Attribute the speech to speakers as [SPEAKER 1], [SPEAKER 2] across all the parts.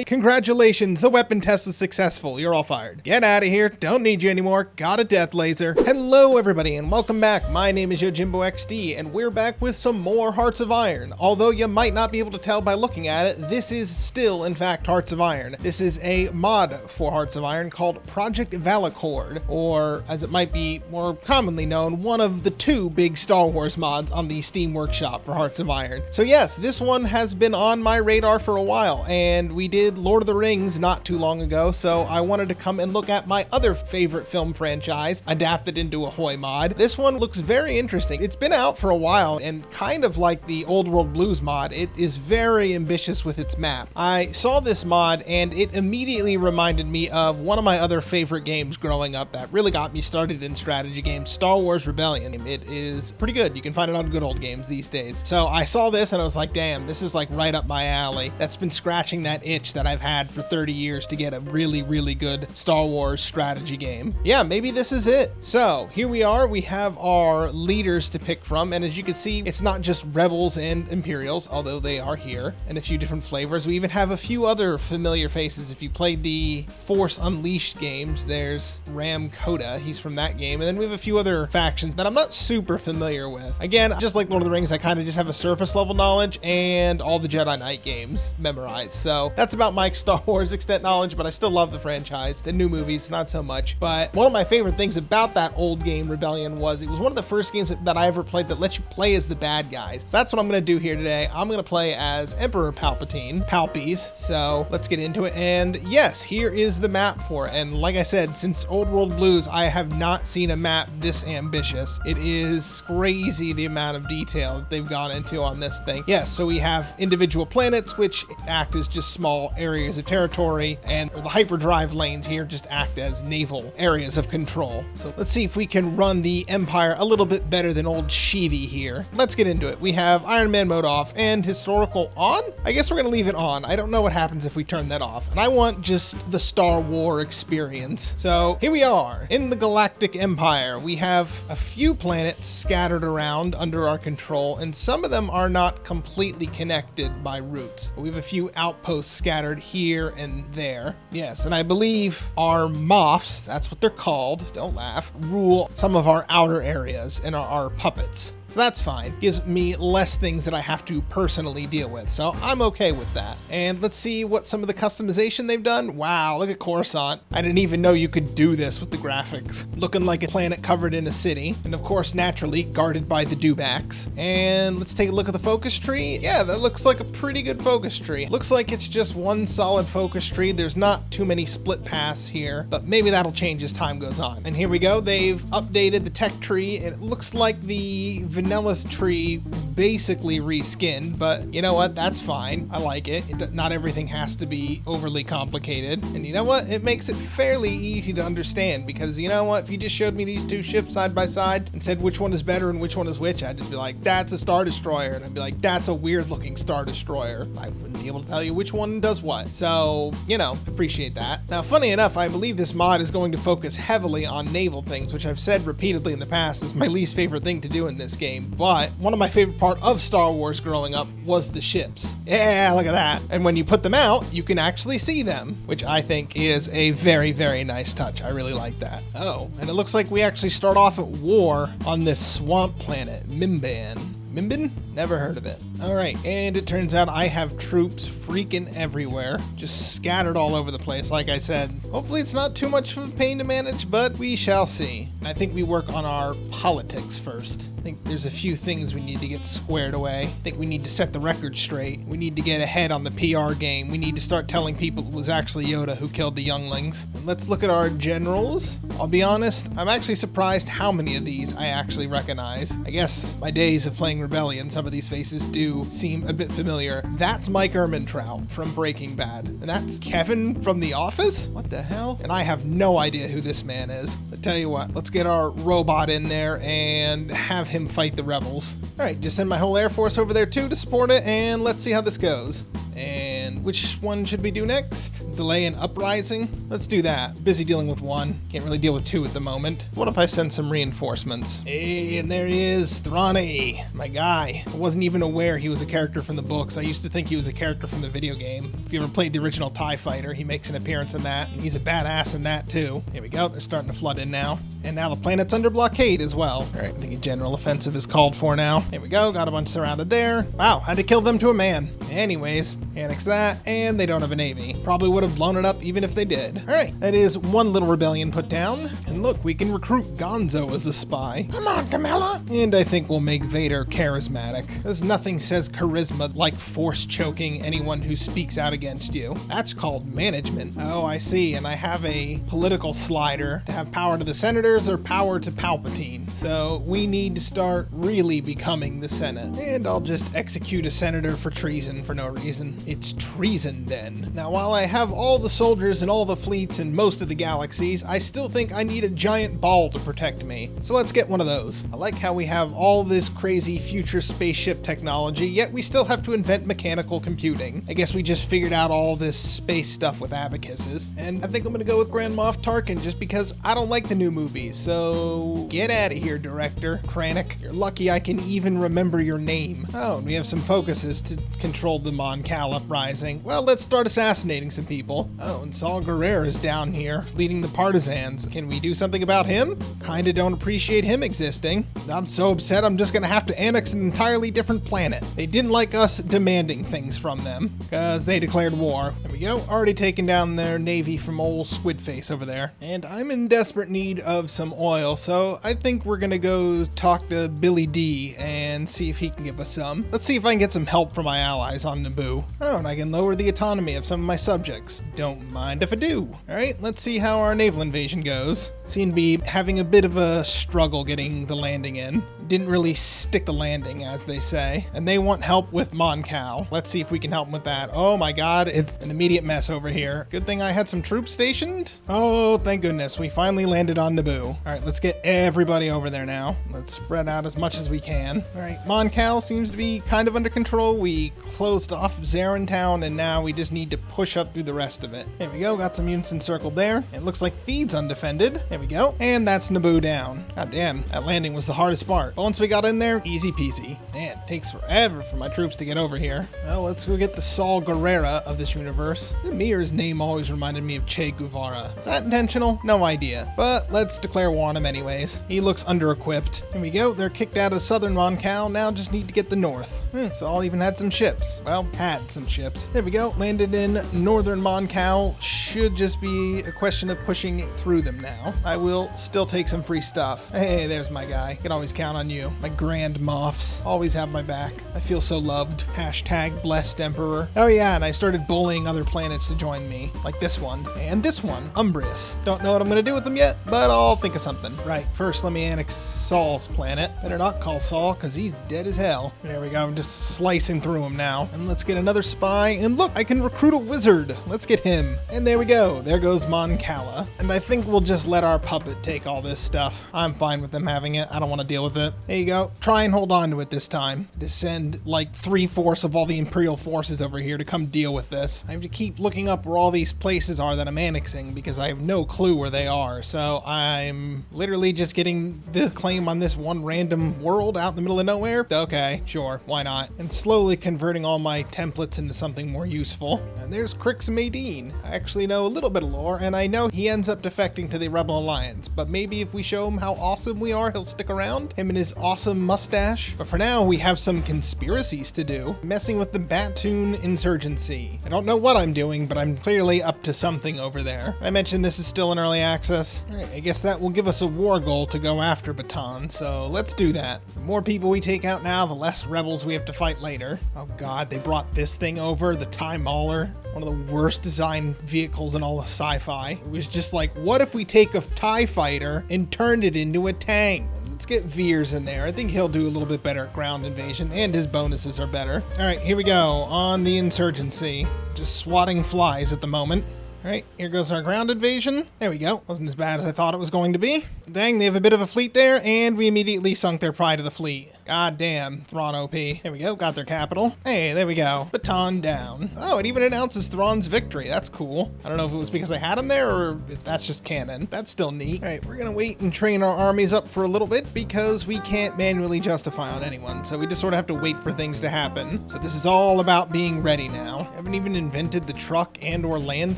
[SPEAKER 1] Congratulations, the weapon test was successful. You're all fired. Get out of here. Don't need you anymore. Got a death laser. Hello, everybody, and welcome back. My name is YujimboXD, and we're back with some more Hearts of Iron. Although you might not be able to tell by looking at it, this is still, in fact, Hearts of Iron. This is a mod for Hearts of Iron called Project Valaccord, or as it might be more commonly known, one of the two big Star Wars mods on the Steam Workshop for Hearts of Iron. So yes, this one has been on my radar for a while, and we did Lord of the Rings not too long ago, so I wanted to come and look at my other favorite film franchise adapted into a Hoi mod. This one looks very interesting. It's been out for a while, and kind of like the Old World Blues mod, it is very ambitious with its map. I saw this mod and it immediately reminded me of one of my other favorite games growing up that really got me started in strategy games, Star Wars Rebellion. It is pretty good. You can find it on Good Old Games these days. So I saw this and I was like, damn, this is like right up my alley. That's been scratching that itch that I've had for 30 years to get a really, really good Star Wars strategy game. Yeah, maybe this is it. So here we are. We have our leaders to pick from, and as you can see, it's not just Rebels and Imperials, although they are here, and a few different flavors. We even have a few other familiar faces. If you played the Force Unleashed games, there's Ram Koda. He's from that game. And then we have a few other factions that I'm not super familiar with. Again, just like Lord of the Rings, I kind of just have a surface level knowledge and all the Jedi Knight games memorized. So that's about my Star Wars extent knowledge, but I still love the franchise. The new movies, not so much. But one of my favorite things about that old game, Rebellion, was it was one of the first games that I ever played that lets you play as the bad guys. So that's what I'm going to do here today. I'm going to play as Emperor Palpatine, Palpies. So let's get into it. And yes, here is the map for it. And like I said, since Old World Blues, I have not seen a map this ambitious. It is crazy the amount of detail that they've gone into on this thing. Yes, so we have individual planets, which act as just small areas of territory, and the hyperdrive lanes here just act as naval areas of control. So let's see if we can run the Empire a little bit better than old Shivi here. Let's get into it. We have Iron Man mode off and historical on. I guess we're gonna leave it on. I don't know what happens if we turn that off, and I want just the Star Wars experience. So here we are in the Galactic Empire. We have a few planets scattered around under our control, and some of them are not completely connected by routes. We have a few outposts scattered here and there. Yes, and I believe our Moffs, that's what they're called, don't laugh, rule some of our outer areas and are our puppets. So that's fine. Gives me less things that I have to personally deal with. So I'm okay with that. And let's see what some of the customization they've done. Wow, look at Coruscant. I didn't even know you could do this with the graphics. Looking like a planet covered in a city. And of course, naturally, guarded by the dewbacks. And let's take a look at the focus tree. Yeah, that looks like a pretty good focus tree. Looks like it's just one solid focus tree. There's not too many split paths here, but maybe that'll change as time goes on. And here we go. They've updated the tech tree. It looks like the vanilla tree basically reskinned, but you know what? That's fine. I like it. Not everything has to be overly complicated. And you know what? It makes it fairly easy to understand, because you know what? If you just showed me these two ships side by side and said which one is better and which one is which, I'd just be like, that's a Star Destroyer. And I'd be like, that's a weird looking Star Destroyer. I wouldn't be able to tell you which one does what. So, you know, appreciate that. Now, funny enough, I believe this mod is going to focus heavily on naval things, which I've said repeatedly in the past is my least favorite thing to do in this game. But one of my favorite part of Star Wars growing up was the ships. Yeah, look at that. And when you put them out, you can actually see them, which I think is a very, very nice touch. I really like that. Oh, and it looks like we actually start off at war on this swamp planet, Mimban. Mimbin? Never heard of it. All right, and it turns out I have troops freaking everywhere, just scattered all over the place. Like I said, hopefully it's not too much of a pain to manage, but we shall see. I think we work on our politics first. I think there's a few things we need to get squared away. I think we need to set the record straight. We need to get ahead on the PR game. We need to start telling people it was actually Yoda who killed the younglings. And let's look at our generals. I'll be honest, I'm actually surprised how many of these I actually recognize. I guess my days of playing Rebellion, some of these faces do seem a bit familiar. That's Mike Ehrmantraut from Breaking Bad. And that's Kevin from The Office? What the hell? And I have no idea who this man is. I tell you what, let's get our robot in there and have him fight the rebels. All right, just send my whole Air Force over there too to support it, and let's see how this goes. And which one should we do next? Delay an uprising? Let's do that. Busy dealing with one. Can't really deal with two at the moment. What if I send some reinforcements? Hey, and there he is, Thrane, my guy. I wasn't even aware he was a character from the books. I used to think he was a character from the video game. If you ever played the original TIE Fighter, he makes an appearance in that. He's a badass in that too. Here we go, they're starting to flood in now. And now the planet's under blockade as well. All right, I think a general offensive is called for now. Here we go, got a bunch surrounded there. Wow, had to kill them to a man. Anyways, annex that, and they don't have a navy. Probably would have blown it up even if they did. All right, that is one little rebellion put down. And look, we can recruit Gonzo as a spy. Come on, Camilla. And I think we'll make Vader charismatic. Because nothing says charisma like force choking anyone who speaks out against you. That's called management. Oh, I see, and I have a political slider to have power to the senators or power to Palpatine. So we need to start really becoming the Senate. And I'll just execute a senator for treason for no reason. It's treason then. Now, while I have all the soldiers and all the fleets in most of the galaxies, I still think I need a giant ball to protect me. So let's get one of those. I like how we have all this crazy future spaceship technology, yet we still have to invent mechanical computing. I guess we just figured out all this space stuff with abacuses. And I think I'm gonna go with Grand Moff Tarkin just because I don't like the new movies. So get out of here, director. Krennic, you're lucky I can even remember your name. Oh, and we have some focuses to control the Mon Cal uprising. Well, let's start assassinating some people. Oh, and Saul Guerrero is down here, leading the partisans. Can we do something about him? Kinda don't appreciate him existing. I'm so upset I'm just gonna have to annex an entirely different planet. They didn't like us demanding things from them, because they declared war. There we go, already taken down their navy from old Squidface over there. And I'm in desperate need of some oil, so I think we're gonna go talk to Billy D and see if he can give us some. Let's see if I can get some help from my allies on Naboo. Oh, and I can lower the autonomy of some of my subjects. Don't mind if I do. Alright, let's see how our naval invasion goes. Seem to be having a bit of a struggle getting the landing in. Didn't really stick the landing, as they say. And they want help with Mon Cal. Let's see if we can help them with that. Oh my god, it's an immediate mess over here. Good thing I had some troops stationed. Oh, thank goodness, we finally landed on Naboo. Alright, let's get everybody over there now. Let's spread out as much as we can. Alright, Mon Cal seems to be kind of under control. We closed off Zarin Town, and now we just need to push up through the rest of it. There we go, got some units encircled there. It looks like Theed's undefended. There we go. And that's Naboo down. God damn, that landing was the hardest part. But once we got in there, easy peasy. Man, it takes forever for my troops to get over here. Well, let's go get the Saul Guerrero of this universe. Mir's name always reminded me of Che Guevara. Is that intentional? No idea. But let's declare war on him anyways. He looks under-equipped. Here we go, they're kicked out of southern Mon Cal, now just need to get the north. Saul even had some ships. Well, had some ships. There we go, landed in northern Mon Cal. Should just be a question of pushing through them now. I will still take some free stuff. Hey, there's my guy. Can always count on you. My Grand Moffs always have my back. I feel so loved. Hashtag blessed emperor. Oh yeah, and I started bullying other planets to join me. Like this one. And this one, Umbrius. Don't know what I'm gonna do with them yet, but I'll think of something. Right, first let me annex Saul's planet. Better not call Saul, because he's dead as hell. There we go, I'm just slicing through him now. And let's get another spy. And look, I can recruit a wizard. Let's get him. And there we go. There goes Mon Cala. And I think we'll just let our puppet take all this stuff. I'm fine with them having it. I don't want to deal with it. There you go. Try and hold on to it this time. Just send like 3/4 of all the Imperial forces over here to come deal with this. I have to keep looking up where all these places are that I'm annexing because I have no clue where they are. So I'm literally just getting the claim on this one random world out in the middle of nowhere. Okay, sure, why not? And slowly converting all my templates into something more useful. And there's Crix Madine. I actually know a little bit of lore, and I know he ends up defecting to the Rebel Alliance, but maybe if we show him how awesome we are, he'll stick around. Him and his awesome mustache. But for now, we have some conspiracies to do. Messing with the Baton Insurgency. I don't know what I'm doing, but I'm clearly up to something over there. I mentioned this is still in early access. Alright, I guess that will give us a war goal to go after Baton, so let's do that. The more people we take out now, the less rebels we have to fight later. Oh god, they brought this thing over, the TIE Mauler. One of the worst designed vehicles in all of sci-fi. It was just like, what if we take a TIE fighter and turned it into a tank? Let's get Veers in there. I think he'll do a little bit better at ground invasion, and his bonuses are better. All right, here we go on the Insurgency. Just swatting flies at the moment. All right, here goes our ground invasion. There we go. Wasn't as bad as I thought it was going to be. Dang, they have a bit of a fleet there, and we immediately sunk their pride of the fleet. God damn, Thrawn OP. There we go, got their capital. Hey, there we go. Baton down. Oh, it even announces Thrawn's victory. That's cool. I don't know if it was because I had him there or if that's just canon. That's still neat. All right, we're gonna wait and train our armies up for a little bit because we can't manually justify on anyone. So we just sort of have to wait for things to happen. So this is all about being ready now. I haven't even invented the truck and or land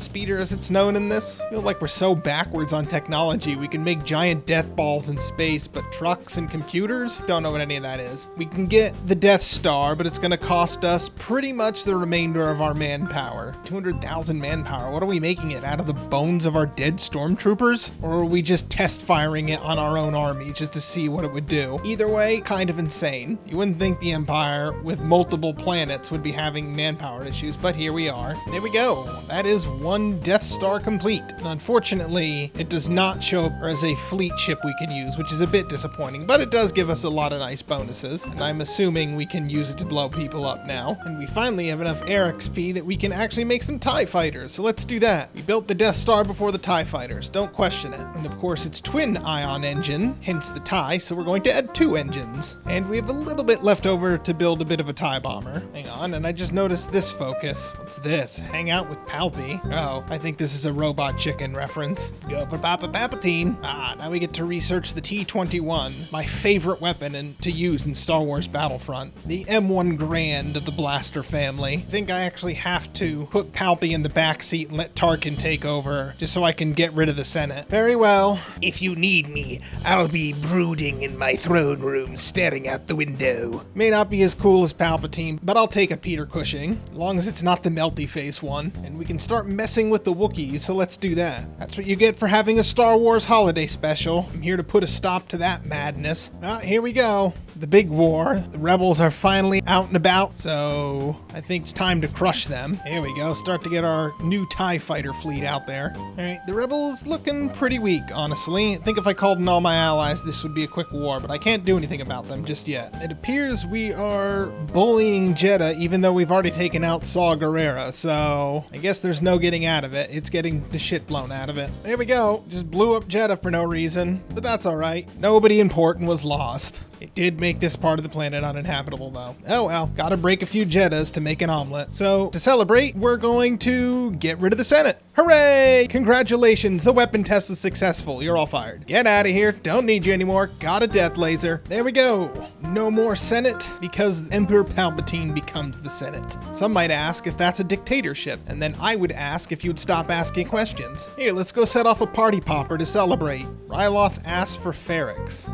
[SPEAKER 1] speeder as it's known in this. I feel like we're so backwards on technology. We can make giant death balls in space, but trucks and computers? Don't know what any of that is. We can get the Death Star, but it's gonna cost us pretty much the remainder of our manpower. 200,000 manpower. What are we making it out of the bones of our dead stormtroopers? Or are we just test firing it on our own army just to see what it would do? Either way, kind of insane. You wouldn't think the Empire with multiple planets would be having manpower issues, but here we are. There we go. That is one Death Star complete. And unfortunately, it does not show up as a fleet ship we can use, which is a bit disappointing, but it does give us a lot of nice bonuses. And I'm assuming we can use it to blow people up now. And we finally have enough air XP that we can actually make some TIE fighters. So let's do that. We built the Death Star before the TIE fighters. Don't question it. And of course, it's twin ion engine, hence the TIE. So we're going to add 2 engines. And we have a little bit left over to build a bit of a TIE bomber. Hang on. And I just noticed this focus. What's this? Hang out with Palpy. Oh, I think this is a Robot Chicken reference. Go for Papa Palpatine. Ah, now we get to research the T-21, my favorite weapon to use in Star Wars Battlefront. The M1 Grand of the blaster family. I think I actually have to put Palpy in the back seat and let Tarkin take over, just so I can get rid of the Senate. Very well.
[SPEAKER 2] If you need me, I'll be brooding in my throne room, staring out the window.
[SPEAKER 1] May not be as cool as Palpatine, but I'll take a Peter Cushing, as long as it's not the melty face one. And we can start messing with the Wookiees, so let's do that. That's what you get for having a Star Wars holiday special. I'm here to put a stop to that madness. Here we go. The big war. The rebels are finally out and about, so I think it's time to crush them. Here we go. Start to get our new TIE fighter fleet out there. All right, the rebels looking pretty weak, honestly. I think if I called in all my allies, this would be a quick war, but I can't do anything about them just yet. It appears we are bullying Jeddah, even though we've already taken out Saw Gerrera, so I guess there's no getting out of it. It's getting the shit blown out of it. There we go. Just blew up Jeddah for no reason, but that's all right. Nobody important was lost. It did make this part of the planet uninhabitable, though. Oh well, gotta break a few Jeddahs to make an omelet. So, to celebrate, we're going to get rid of the Senate. Hooray! Congratulations, the weapon test was successful. You're all fired. Get out of here. Don't need you anymore. Got a death laser. There we go. No more Senate, because Emperor Palpatine becomes the Senate. Some might ask if that's a dictatorship, and then I would ask if you'd stop asking questions. Here, let's go set off a party popper to celebrate. Ryloth asks for Ferrix.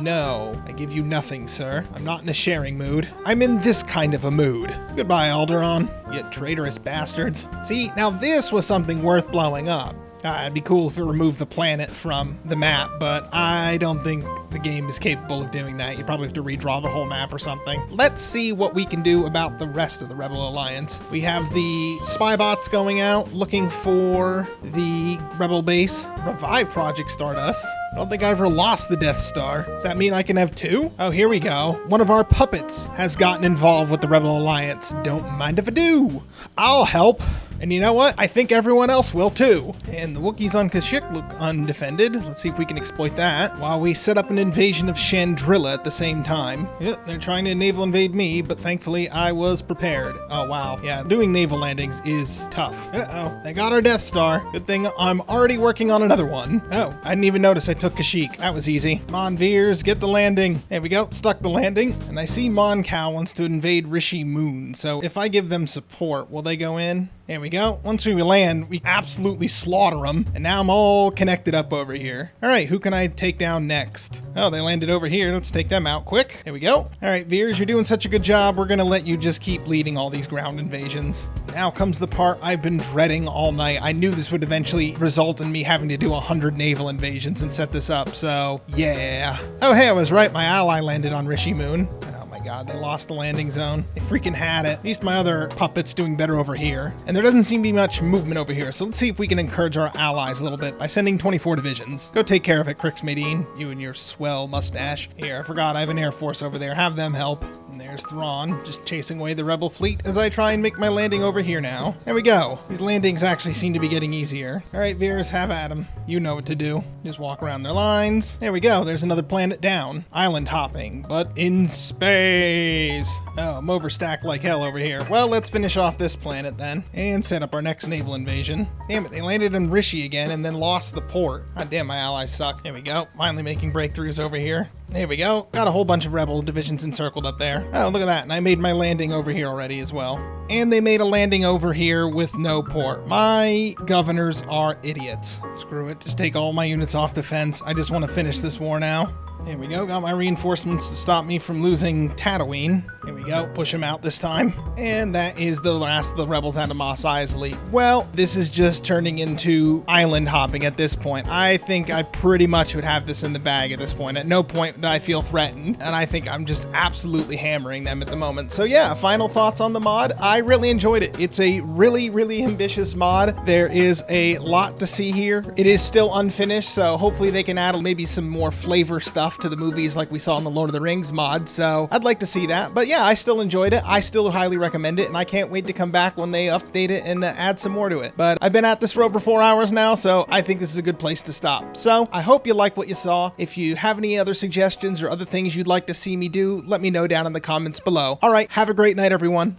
[SPEAKER 1] No, I give you nothing, sir. I'm not in a sharing mood. I'm in this kind of a mood. Goodbye, Alderaan, you traitorous bastards. See, now this was something worth blowing up. It'd be cool if it removed the planet from the map, but I don't think the game is capable of doing that. You probably have to redraw the whole map or something. Let's see what we can do about the rest of the Rebel Alliance. We have the spy bots going out, looking for the Rebel base. Revive Project Stardust. I don't think I ever lost the Death Star. Does that mean I can have 2? Oh, here we go. One of our puppets has gotten involved with the Rebel Alliance. Don't mind if I do. I'll help. And you know what? I think everyone else will too. And the Wookiees on Kashyyyk look undefended. Let's see if we can exploit that. While we set up an invasion of Chandrilla at the same time. Yep, they're trying to naval invade me, but thankfully I was prepared. Oh wow. Yeah, doing naval landings is tough. Uh-oh, they got our Death Star. Good thing I'm already working on another one. Oh, I didn't even notice I took Kashyyyk. That was easy. Come on, Veers, get the landing. There we go, stuck the landing. And I see Mon Cal wants to invade Rishi Moon. So if I give them support, will they go in? There we go. Once we land, we absolutely slaughter them. And now I'm all connected up over here. All right, who can I take down next? Oh, they landed over here. Let's take them out quick. There we go. All right, Veers, you're doing such a good job. We're gonna let you just keep leading all these ground invasions. Now comes the part I've been dreading all night. I knew this would eventually result in me having to do 100 naval invasions and set this up, so yeah. Oh, hey, I was right. My ally landed on Rishi Moon. Oh my god, they lost the landing zone. They freaking had it. At least my other puppet's doing better over here. And there doesn't seem to be much movement over here, so let's see if we can encourage our allies a little bit by sending 24 divisions. Go take care of it, Crixmadine, you and your swell mustache. Here, I forgot I have an air force over there. Have them help. And there's Thrawn, just chasing away the rebel fleet as I try and make my landing over here now. There we go. These landings actually seem to be getting easier. All right, Veers, have at them. You know what to do. Just walk around their lines. There we go. There's another planet down. Island hopping, but in space. Oh, I'm overstacked like hell over here. Well, let's finish off this planet then and set up our next naval invasion. Damn it, they landed in Rishi again and then lost the port. God damn, my allies suck. There we go. Finally making breakthroughs over here. There we go. Got a whole bunch of rebel divisions encircled up there. Oh, look at that. And I made my landing over here already as well. And they made a landing over here with no port. My governors are idiots. Screw it. Just take all my units off defense. I just want to finish this war now. There we go. Got my reinforcements to stop me from losing Tatooine. Here we go. Push him out this time. And that is the last of the rebels out of Mos Eisley. Well, this is just turning into island hopping at this point. I think I pretty much would have this in the bag at this point. At no point do I feel threatened. And I think I'm just absolutely hammering them at the moment. So yeah, final thoughts on the mod. I really enjoyed it. It's a really, really ambitious mod. There is a lot to see here. It is still unfinished, so hopefully they can add maybe some more flavor stuff to the movies like we saw in the Lord of the Rings mod, so I'd like to see that. But yeah, I still enjoyed it. I still highly recommend it, and I can't wait to come back when they update it and add some more to it. But I've been at this for over 4 hours now, so I think this is a good place to stop. So I hope you like what you saw. If you have any other suggestions or other things you'd like to see me do, let me know down in the comments below. All right, have a great night, everyone.